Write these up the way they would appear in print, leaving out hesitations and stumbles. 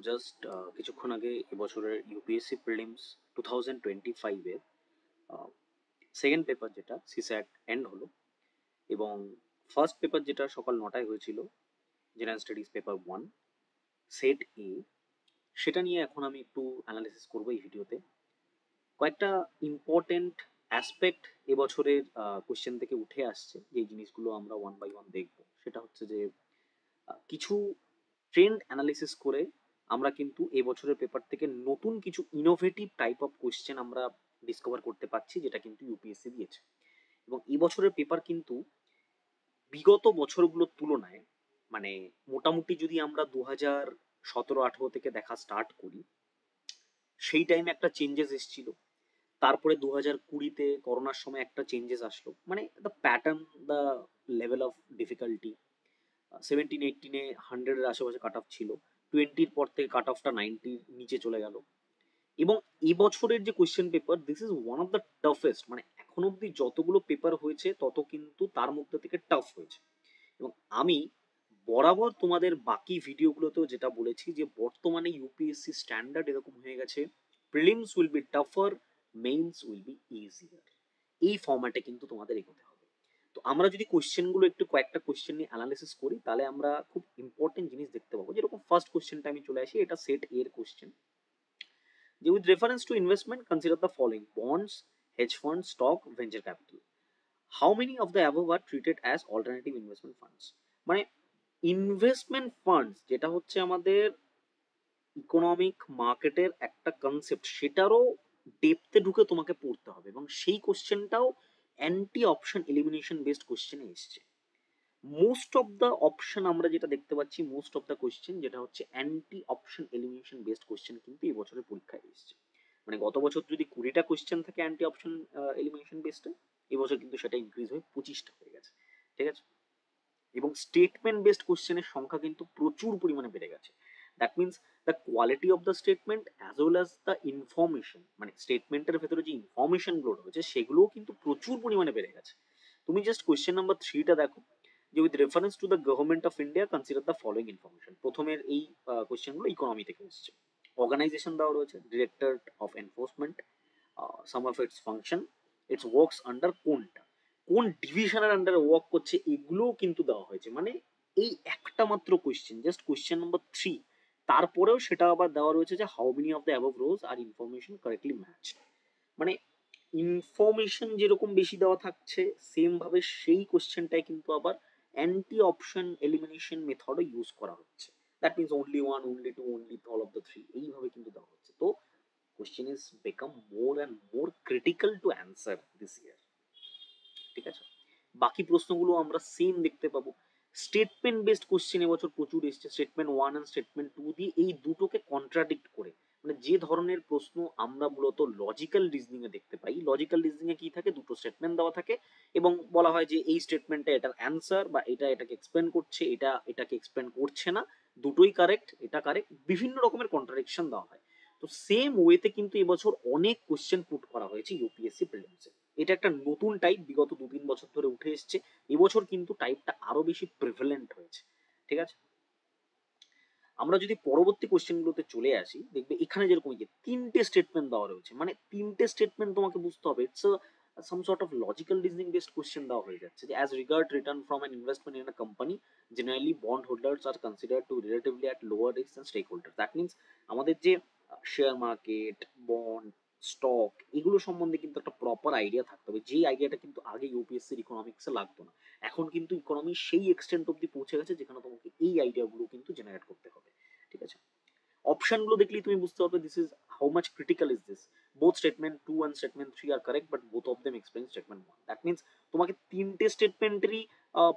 Just কিছুক্ষণ আগে এবছরের ইউপিএসসি প্রিলিমস 2025 এর সেকেন্ড পেপার যেটা সিস্যাট এন্ড হলো, এবং ফার্স্ট পেপার যেটা সকাল 9টায় হয়েছিল, জেনারেল স্টাডিজ পেপার 1 সেট এ, সেটা নিয়ে এখন আমি একটু অ্যানালিসিস করবো এই ভিডিওতে। কয়েকটা ইম্পর্টেন্ট অ্যাসপেক্ট এবছরের কোশ্চেন থেকে উঠে আসছে, যে জিনিসগুলো আমরা ওয়ান বাই ওয়ান দেখবো। সেটা হচ্ছে যে কিছু ট্রেন্ড অ্যানালিসিস করে আমরা কিন্তু এবছরের পেপার থেকে নতুন কিছু ইনোভেটিভ টাইপ অফ কোশ্চেন আমরা ডিসকভার করতে পারছি, যেটা কিন্তু ইউপিএসসি দিয়েছে। এবং এবছরের পেপার কিন্তু বিগত বছরগুলোর তুলনায়, মানে মোটামুটি যদি আমরা 2017-18 থেকে দেখা স্টার্ট করি, সেই টাইমে একটা চেঞ্জেস এসেছিল। তারপরে 2020-তে করোনার সময় একটা চেঞ্জেস আসলো, মানে the pattern, the level of difficulty 17-18-এ 100-এর আশেপাশে কাট অফ ছিল, 20-র পর থেকে কাট অফটা 90-র নিচে চলে গেল। এবং এবছরের যে question paper, this is one of the toughest, মানে এখন অব্দি যতগুলো পেপার হয়েছে তত কিন্তু তার মধ্যে থেকে টাফ হয়েছে। এবং আমি বরাবর তোমাদের বাকি ভিডিওগুলোতেও যেটা বলেছি, যে বর্তমানে ইউপিএসসি স্ট্যান্ডার্ড এরকম হয়ে গেছে, prelims will be টাফার, means will be easier. এই ফরম্যাটে কিন্তু তোমাদের এগোতে হবে। তো আমরা যদি কোশ্চেনগুলো একটু কয়েকটা কোশ্চেন নিয়ে অ্যানালিসিস করি, তাহলে আমরা খুব ইম্পর্টেন্ট জিনিস দেখতে পাবো। যেরকম ফার্স্ট কোশ্চেনটা আমি চলে আসি, এটা সেট এর কোশ্চেন, যে with reference to investment consider the following: bonds, hedge funds, stock, venture capital. How many of the above are treated as alternative investment funds? মানে ইনভেস্টমেন্ট ফান্ডস যেটা হচ্ছে আমাদের ইকোনমিক মার্কেটের একটা কনসেপ্ট, সেটারও ডেপথে ঢুকে তোমাকে পড়তে হবে, এবং সেই কোশ্চেনটাও অ্যান্টি অপশন এলিমিনেশন বেসড কোশ্চেনে এসছে। মোস্ট অফ দ্য অপশন আমরা যেটা দেখতে পাচ্ছি, মোস্ট অফ দ্য কোশ্চেন যেটা হচ্ছে anti option elimination based question কিন্তু এই বছরের পরীক্ষায় এসছে। মানে গত বছর যদি 20টা কোশ্চেন থাকে অ্যান্টি অপশন এলিমিনেশন বেসডে, এবছর কিন্তু সেটা ইনক্রিজ হয়ে 25টা হয়ে গেছে। ঠিক আছে? এবং স্টেটমেন্ট বেসড কোশ্চেনের সংখ্যা কিন্তু প্রচুর পরিমাণে বেড়ে গেছে। That means the quality of the statement as well as the information, মানে স্টেটমেন্টের ভেতরে যে ইনফরমেশনগুলো রয়েছে সেগুলোও কিন্তু প্রচুর পরিমাণে বেড়ে গেছে। তুমি জাস্ট কোয়েশ্চেন নাম্বার 3টা দেখো, যে with reference to the government of India consider the following information. প্রথমের এই কোয়েশ্চেনগুলো ইকোনমি থেকে এসছে। অর্গানাইজেশন দেওয়া রয়েছে, directorate of enforcement, some of its function, it's works under কোনটা, কোন ডিভিশনের আন্ডারে ওয়ার্ক করছে, এগুলোও কিন্তু দেওয়া হয়েছে। মানে এই একটা মাত্র কোয়েশ্চেন, জাস্ট কোয়েশ্চেন নাম্বার 3, তারপরেও সেটা আবার দেওয়া রয়েছে যে how many of the above rows are information correctly match. মানে ইনফরমেশন যেরকম বেশি দেওয়া থাকছে, সেম ভাবে সেই কোশ্চেনটাই কিন্তু আবার অ্যান্টি অপশন এলিমিনেশন মেথডও ইউজ করা হচ্ছে। That means only one, only two, only all of the three, এইভাবে কিন্তু দেওয়া হচ্ছে। তো question is become more and more critical to answer this year. ঠিক আছে? বাকি প্রশ্নগুলো আমরা সেম দেখতে পাবো। স্টেটমেন্ট বেসড কোশ্চেন এবছর প্রচুর এসছে, স্টেটমেন্ট 1 এন্ড স্টেটমেন্ট 2 দিয়ে এই দুটোকে কন্ট্রাডিক্ট করে। মানে যে ধরনের প্রশ্ন আমরা মূলত লজিক্যাল রিজনিং এ দেখতে পাই, লজিক্যাল রিজনিং এ কি থাকে, দুটো স্টেটমেন্ট দেওয়া থাকে এবং বলা হয় যে এই স্টেটমেন্টটা এটার অ্যান্সার, বা এটা এটাকে এক্সপ্লেন করছে, এটা এটাকে এক্সপ্লেন করছে না, দুটোই কারেক্ট, এটা কারেক্ট, বিভিন্ন রকমের কন্ট্রাডিকশন দেওয়া হয়। তো সেম ওয়েতে কিন্তু এবছর অনেক কোশ্চেন পুট করা হয়েছে ইউপিএসসি প্রিলিমসে। এটা একটা নতুন টাইপ, বিগত 2-3 বছর ধরে উঠে এসছে, এবছর কিন্তু টাইপটা আরো বেশি প্রিভ্যালেন্ট হয়েছে। ঠিক আছে? আমরা যদি পরবর্তী কোশ্চেনগুলোতে চলে আসি, দেখবে এখানে যেরকম যে 3টে স্টেটমেন্ট দেওয়া রয়েছে, মানে 3টে স্টেটমেন্ট তোমাকে বুঝতে হবে, it's some sort of logical reasoning based question দেওয়া হয়ে যাচ্ছে, যে as regard return from an investment in a company, generally bond holders are considered to relatively at lower risk than stakeholders. That means আমাদের যে share market, bond, stock, এগুলো সম্বন্ধে কিন্তু একটা প্রপার আইডিয়া থাকতে হবে, যেই আইডিয়াটা কিন্তু আগে ইউপিএসসির ইকোনমিক্সে লাগতো না। এখন কিন্তু ইকোনমি সেই এক্সটেন্ট অব্দি পৌঁছে গেছে যেখানে তোমাকে এই আইডিয়াগুলো কিন্তু জেনারেট করতে হবে। ঠিক আছে? অপশনগুলো দেখলেই তুমি বুঝতে পারবে this is how much critical is this. Both statement 2 and statement 3 are correct, but both of them explain statement 1। That means তোমাকে 3টে স্টেটমেন্টেরই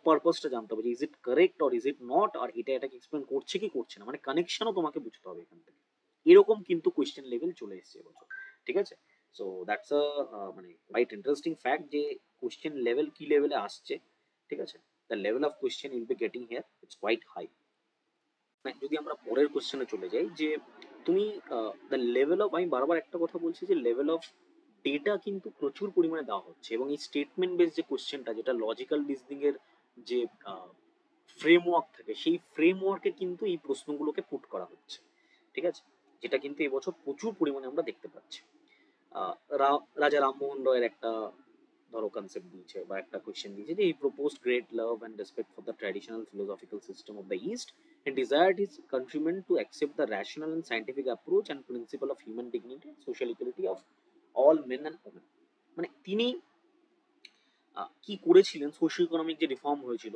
পারপাসটা জানতে হবে, যে is it correct or is it not, আর এটা এটাকে এক্সপ্লেন করছে কি করছে না, মানে কানেকশনও তোমাকে বুঝতে হবে এখান থেকে। এরকম কিন্তু কোয়েশ্চেন লেভেল চলে এসেছে এবছর। ঠিক আছে? সো দ্যাটস আ মানে কোয়াইট ইন্টারেস্টিং ফ্যাক্ট, যে কোয়েশ্চেন লেভেল কি লেভেলে আসছে। ঠিক আছে? The level of question will be getting here, it's quite high. যদি আমরা পরের কোশ্চেনে চলে যাই, যে তুমি দ্য লেভেল অফ, আমি বারবার একটা কথা বলছি, যে লেভেল অফ ডেটা কিন্তু প্রচুর পরিমাণে দেওয়া হচ্ছে, এবং এই স্টেটমেন্ট বেস যে কোশ্চেনটা, যেটা লজিক্যাল রিজনিং এর যে ফ্রেমওয়ার্ক থাকে, সেই ফ্রেমওয়ার্কে কিন্তু এই প্রশ্নগুলোকে পুট করা হচ্ছে। ঠিক আছে, যেটা কিন্তু এবছর প্রচুর পরিমাণে আমরা দেখতে পাচ্ছি। রাজা রামমোহন রয়ের একটা ধরো কনসেপ্ট দিয়েছে বা একটা কোয়েশ্চেন দিয়েছে যে, he proposed great love and respect for the traditional philosophical system of the east and desired his countrymen to accept the rational and scientific approach and principle of human dignity and social equality of all men and women। মানে তিনি কি করেছিলেন, social economic যে reform হয়েছিল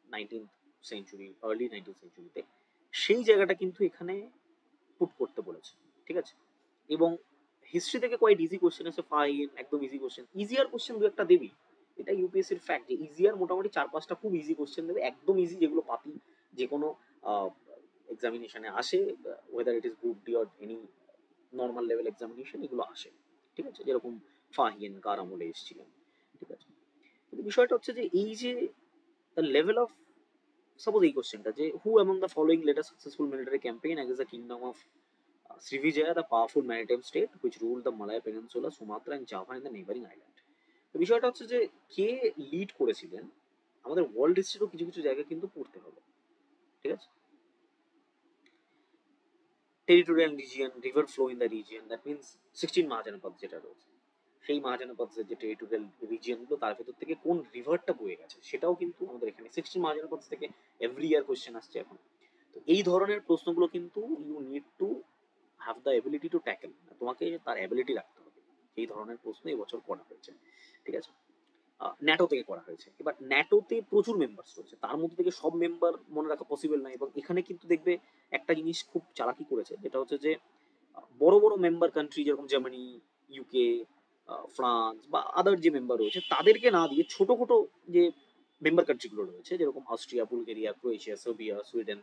19th century, early 19th সেঞ্চুরিতে, সেই জায়গাটা কিন্তু এখানে পুট করতে বলেছে। ঠিক আছে, এবং হিস্ট্রি থেকে কোয়াইট ইজি কোশ্চেন আছে, ফাইন একদম ইজি কোশ্চেন, ইজিয়ার কোশ্চেন দু একটা দেবি, এটা ইউপিএসসির ফ্যাক্ট যে ইজিয়ার মোটামুটি 4-5টা খুব ইজি কোশ্চেন দেবে, একদম ইজি, যেগুলো পাতি যে কোনো এক্সামিনেশনে আসে, weather it is group D or any normal level examination, এগুলো আসে। ঠিক আছে, যেরকম ফাহিয়েন কার আমলে এসেছিলেন। ঠিক আছে, কিন্তু বিষয়টা হচ্ছে যে এই যে দ্য লেভেল অফ, সাপোজ এই কোশ্চেনটা যে who among the following led a successful military campaign against the kingdom of Srivijaya, the powerful maritime state which ruled the Malay Peninsula, Sumatra and Java and the neighboring island। তো বিষয়টা হচ্ছে যে কে lead করেছিলেন, আমাদের world হিস্ট্রিরও কিছু কিছু জায়গা কিন্তু পড়তে হবে। ঠিক আছে, territorial region, river flow in the region, that means 16 মহাজনপদ যেটা রয়েছে, সেই মহাজনপদের যে টেরিটোরিয়াল রিজিয়নগুলো, তার ভেতর থেকে কোন রিভারটা বয়ে গেছে সেটাও কিন্তু আমাদের এখানে 16 মহাজনপদ থেকে এভরি ইয়ার কোশ্চেন আসছে এখন। তো এই ধরনের প্রশ্নগুলো কিন্তু you need to have the ability to tackle, তোমাকে তার এবিলিটি রাখতে হবে। এই ধরনের প্রশ্ন এবছর করা হয়েছে। ঠিক আছে, ন্যাটো থেকে করা হয়েছে। এবার ন্যাটোতে প্রচুর মেম্বার্স রয়েছে, তার মধ্যে থেকে সব মেম্বার মনে রাখা পসিবল নয়, এবং এখানে কিন্তু দেখবে একটা জিনিস খুব চালাকি করেছে, যেটা হচ্ছে যে বড় বড় মেম্বার কান্ট্রি যেরকম জার্মানি, ইউকে, ফ্রান্স বা আদার যে মেম্বার রয়েছে তাদেরকে না দিয়ে ছোট ছোট যে মেম্বার কান্ট্রিগুলো রয়েছে, যেরকম Austria, Bulgaria, Croatia, Serbia, Sweden,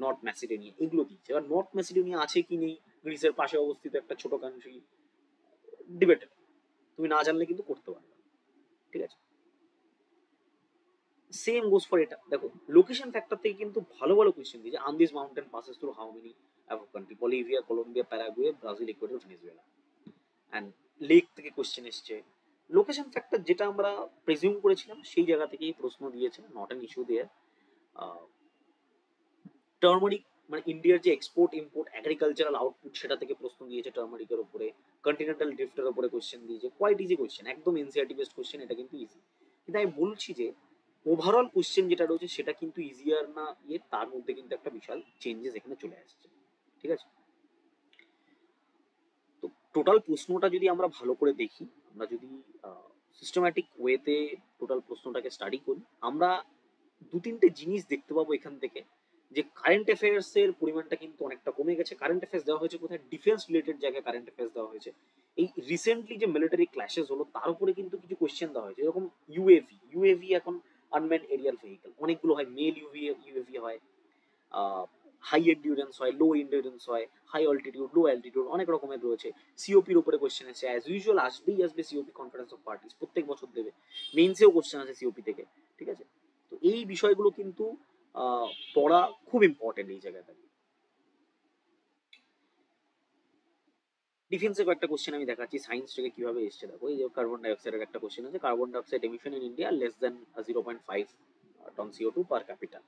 north Macedonia, এগুলো দিচ্ছে। এবার নর্থ ম্যাসিডোনিয়া আছে কি নেই, গ্রিসের পাশে অবস্থিত একটা ছোট কান্ট্রি, ডিবেটেড, তুমি না জানলে কিন্তু করতে পারবে। ঠিক আছে, সেম গোস ফর এটা। দেখো লোকেশন ফ্যাক্টর থেকে কিন্তু ভালো ভালো কোয়েশ্চেন দিয়েছে। Andes mountain passes through how many above country, Bolivia, Colombia, Paraguay, Brazil, Ecuador, Venezuela. And lake থেকে কোয়েশ্চেন এসছে। লোকেশন ফ্যাক্টর যেটা আমরা প্রেজিউম করেছিলাম সেই জায়গা থেকেই প্রশ্ন দিয়েছে, নট অ্যান ইস্যু দিয়ে। টার্মারিক, মানে ইন্ডিয়ার যে এক্সপোর্ট ইম্পোর্ট অ্যাগ্রিকালচারাল আউটপুট, সেটা থেকে প্রশ্ন দিয়েছে টার্মারিকের উপরে। কন্টিনেন্টাল ড্রিফটের উপরে কোয়েশ্চেন দিয়েছে, কোয়াইট ইজি কোয়েশ্চেন, একদম এনসিআরটি বেসড কোয়েশ্চেন, এটা কিন্তু ইজি। কিন্তু আমি বলছি যে ওভারঅল কোয়েশ্চেন যেটা রয়েছে সেটা কিন্তু ইজিয়ার না, তার মধ্যে কিন্তু একটা বিশাল চেঞ্জেস এখানে চলে আসছে। ঠিক আছে, তো টোটাল প্রশ্নটা যদি আমরা ভালো করে দেখি, আমরা যদি সিস্টেম্যাটিক ওয়েতে টোটাল প্রশ্নটাকে স্টাডি করি, আমরা দু তিনটে জিনিস দেখতে পাবো এখান থেকে, যে কারেন্ট অ্যাফেয়ার্স এর পরিমাণটা কিন্তু অনেকটা কমে গেছে। কারেন্ট অ্যাফেয়ার্স দেওয়া হয়েছে কোথায়, ডিফেন্স রিলেটেড জায়গায় কারেন্ট অ্যাফেয়ার্স দেওয়া হয়েছে। এই রিসেন্টলি যে মিলিটারি ক্ল্যাশেস হলো তার উপরে কিন্তু কিছু কোয়েশ্চেন দেওয়া হয়েছে, যেরকম ইউএভি। ইউএভি এখন আনম্যান এরিয়াল ভেহিকল, অনেকগুলো হয়, মেল ইউএভি হয়, হাই এন্ডিউরেন্স হয়, লো এন্ডিউরেন্স হয়, হাই অল্টিটিউড, লো অ্যালটিটিউড, অনেক রকমের রয়েছে। সিওপির উপরে কোয়েশ্চেন আছে, অ্যাজ ইউজুয়াল আসবেই আসবে সিওপি, কনফারেন্স অফ পার্টিস প্রত্যেক বছর দেবে, মেইনসেও কোয়েশ্চেন আছে সিওপি থেকে। ঠিক আছে, তো এই বিষয়গুলো কিন্তু পড়া খুব ইম্পর্টেন্ট এই জায়গাটা। ডিফেন্সে কয়েকটা কোশ্চেন আমি দেখাচ্ছি, সায়েন্স থেকে কিভাবে এসছে দেখো। এই যে কার্বন ডাইঅক্সাইডের একটা কোশ্চেন আছে, carbon dioxide emission in India less than 0.5 ton CO2 per capita.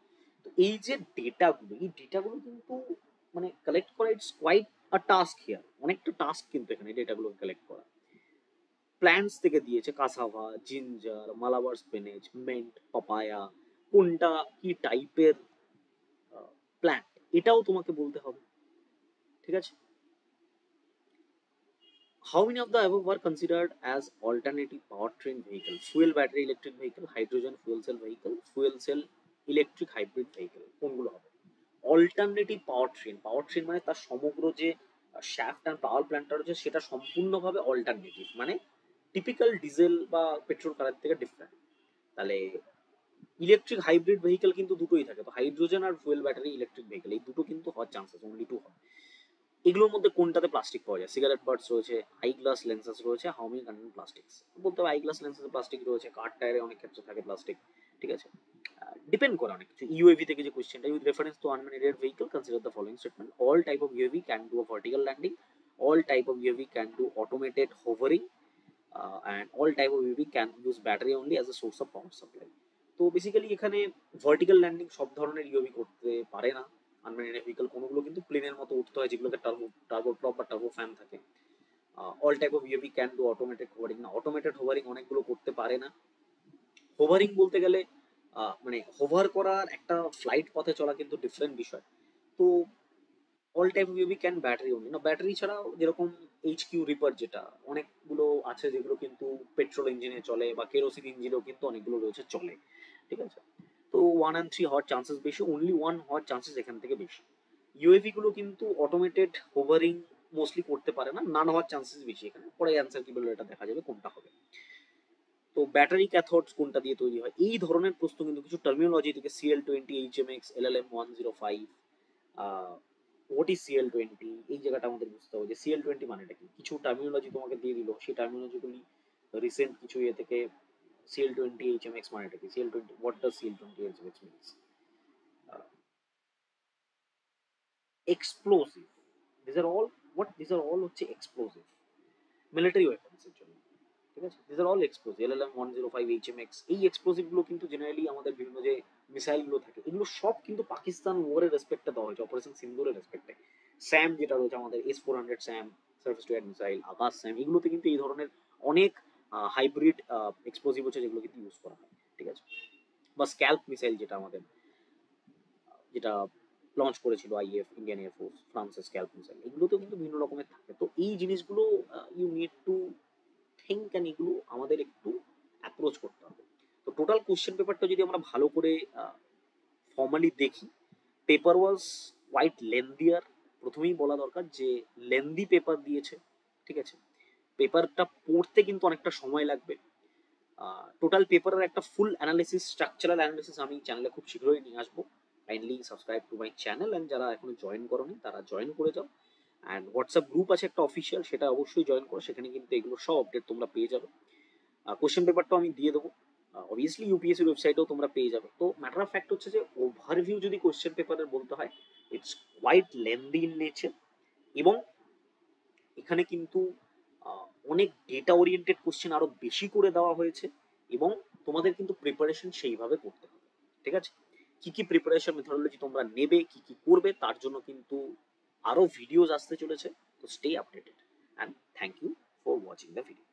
তো এই যে ডেটাগুলো, এই ডেটাগুলো কিন্তু মানে কালেক্ট করা, it's quite a task here, অনেকটা টাস্ক কিন্তু এখানে ডেটাগুলো কালেক্ট করা। প্ল্যান্টস থেকে দিয়েছে, cassava, ginger, Malabar spinach, mint, papaya, কোনটা কি টাইপের প্ল্যান্ট, এটাও তোমাকে বলতে হবে। ঠিক আছে, how many of the above were considered as alternative powertrain vehicle? Fuel battery electric vehicle, hydrogen fuel cell vehicle, fuel cell electric hybrid vehicle, কোনগুলো হবে? অল্টারনেটিভ পাওয়ার ট্রেন, পাওয়ার ট্রেন মানে তার সমগ্র যে শ্যাফট অ্যান্ড পাওয়ার প্ল্যান্টটা রয়েছে সেটা সম্পূর্ণভাবে অল্টারনেটিভ, মানে টিপিক্যাল ডিজেল বা পেট্রোল কারের থেকে ডিফারেন্ট। তাহলে ইলেকট্রিক হাইব্রিড ভেহিকেল কিন্তু দুটোই থাকে, তো হাইড্রোজেন আর ফুয়েল ব্যাটারি ইলেকট্রিক ভেহিকেল, এই দুটো কিন্তু হওয়ার চান্সেস অনলি টু হয়। এগুলোর মধ্যে কোনটাতে প্লাস্টিক পাওয়া যায়? সিগারেট বার্ডস রয়েছে, আই গ্লাস লেন্সেস রয়েছে, হাউ মেনি কন্টেন প্লাস্টিক্স? বলতে হবে আই গ্লাস লেন্সেসে প্লাস্টিক রয়েছে, কার টায়ারে অনেক ক্ষেত্রে থাকে প্লাস্টিক। ঠিক আছে, ডিপেন্ড করে অনেক কিছু। ইউএভি থেকে যে কোশ্চেনটা, with reference to আনম্যান aerial vehicle consider the following statement, all type of UAV can do a vertical landing, all type of UAV can do automated hovering, and all type of UAV can use battery only as a source of power supply। তো basically এখানে vertical landing সব ধরনের UAV করতে পারে না, unmanned vehicle কোনোগুলো কিন্তু প্লেনের মতো উঠতে হয়, যেগুলোকে টার্বো প্রপ বা টার্বো ফ্যান থাকে। All type of UAV can do automated hovering. না, অটোমেটেড হোভারিং অনেকগুলো করতে পারে না। হোভারিং বলতে গেলে মানে হোভার করার একটা ফ্লাইট পথে চলা কিন্তু ডিফারেন্ট বিষয়। তো all type of UV can battery only না, ব্যাটারি ছাড়াও যেরকম এইচকিউ রিপার যেটা অনেকগুলো আছে, যেগুলো কিন্তু পেট্রোল ইঞ্জিনে চলে বা কেরোসিন ইঞ্জিনেও কিন্তু অনেকগুলো রয়েছে চলে, ঠিক আছে। তো 1 and 3 হওয়ার চান্সেস বেশি, অনলি 1 হওয়ার চান্সেস এখান থেকে বেশি। ইউএভি গুলো কিন্তু অটোমেটেড হোভারিং মোস্টলি করতে পারে না, নান হওয়ার চান্সেস বেশি। এখানে পরে অ্যান্সার কি বললো এটা দেখা যাবে কোনটা হবে। তো ব্যাটারি ক্যাথোডস কোনটা দিয়ে তৈরি হয়, এই ধরনের প্রশ্ন কিন্তু কিছু টার্মিনোলজি থেকে CL20, HMX, LLM105, what is CL20, এই জায়গাটা আমাদের বুঝতে হবে যে CL20 মানেটা কি। কিছু টার্মিনোলজি তোমাকে দিয়ে দিল, সেই টার্মিনোলজিগুলি রিসেন্ট কিছু ইয়ে থেকে CL20, HMX মানেটা কি, CL20, what does CL20, HMX means. Explosive, this are all, this are all হচ্ছে এক্সপ্লোসিভ মিলিটারি ওয়েপন্স এর জন্য, ঠিক আছে। This are all explosive, LLM105, HMX, এই এক্সপ্লোসিভ গুলো কিন্তু জেনারেলি আমাদের বিভিন্ন যে মিসাইল গুলো থাকে, এগুলো সব কিন্তু পাকিস্তান ওয়ারের রেসপেক্টে দেওয়া হয়েছে, অপারেশন সিন্দুরের রেসপেক্টে। স্যাম যেটা রয়েছে আমাদের, S-400 Sam, surface two air missile, আকাশ স্যাম, এগুলোতে কিন্তু এই ধরনের অনেক হাইব্রিড এক্সপ্লোসিভ হচ্ছে, যেগুলো কিন্তু ইউজ করা হয়, ঠিক আছে। বা স্ক্যাল্প মিসাইল যেটা আমাদের, যেটা লঞ্চ করেছিল আইএফ, ইন্ডিয়ান এয়ারফোর্স, ফ্রান্সের স্ক্যাল্প মিসাইল, এগুলোতেও কিন্তু বিভিন্ন রকমের থাকে। তো এই জিনিসগুলো you need to think, and এগুলো আমাদের একটু অ্যাপ্রোচ করতে হবে। তো টোটাল কোশ্চেন পেপারটা যদি আমরা ভালো করে ফর্মালি দেখি, পেপার ওয়াজ কোয়াইট লেন্দিয়ার। প্রথমেই বলা দরকার যে লেন্দি পেপার দিয়েছে, ঠিক আছে। পেপারটা পড়তে কিন্তু অনেকটা সময় লাগবে। টোটাল পেপারের একটা ফুল অ্যানালিসিস, স্ট্রাকচারাল অ্যানালিসিস আমি চ্যানেলে খুব শীঘ্রই নিয়ে আসবো। Kindly subscribe to my channel, and যারা এখনো জয়েন করোনি তারা জয়েন করে যাও। অ্যান্ড হোয়াটসঅ্যাপ গ্রুপ আছে একটা অফিসিয়াল, সেটা অবশ্যই জয়েন করো, সেখানে কিন্তু এগুলো সব আপডেট তোমরা পেয়ে যাবে। কোশ্চেন পেপারটাও আমি দিয়ে দেবো, অবভিয়াসলি ইউপিএসসির ওয়েবসাইটেও তোমরা পেয়ে যাবে। তো ম্যাটার অফ ফ্যাক্ট হচ্ছে যে ওভারভিউ যদি কোশ্চেন পেপারের বলতে হয়, it's quite lengthy in nature, এবং এখানে কিন্তু অনেক ডেটা ওরিয়েন্টেড কোশ্চেন আরো বেশি করে দেওয়া হয়েছে, এবং তোমাদের কিন্তু প্রিপারেশন সেইভাবে করতে হবে, ঠিক আছে। কি কি প্রিপারেশন মেথডোলজি তোমরা নেবে, কি কি করবে, তার জন্য কিন্তু আরো ভিডিওস আসতে চলেছে। তো stay updated, and thank you for watching the video.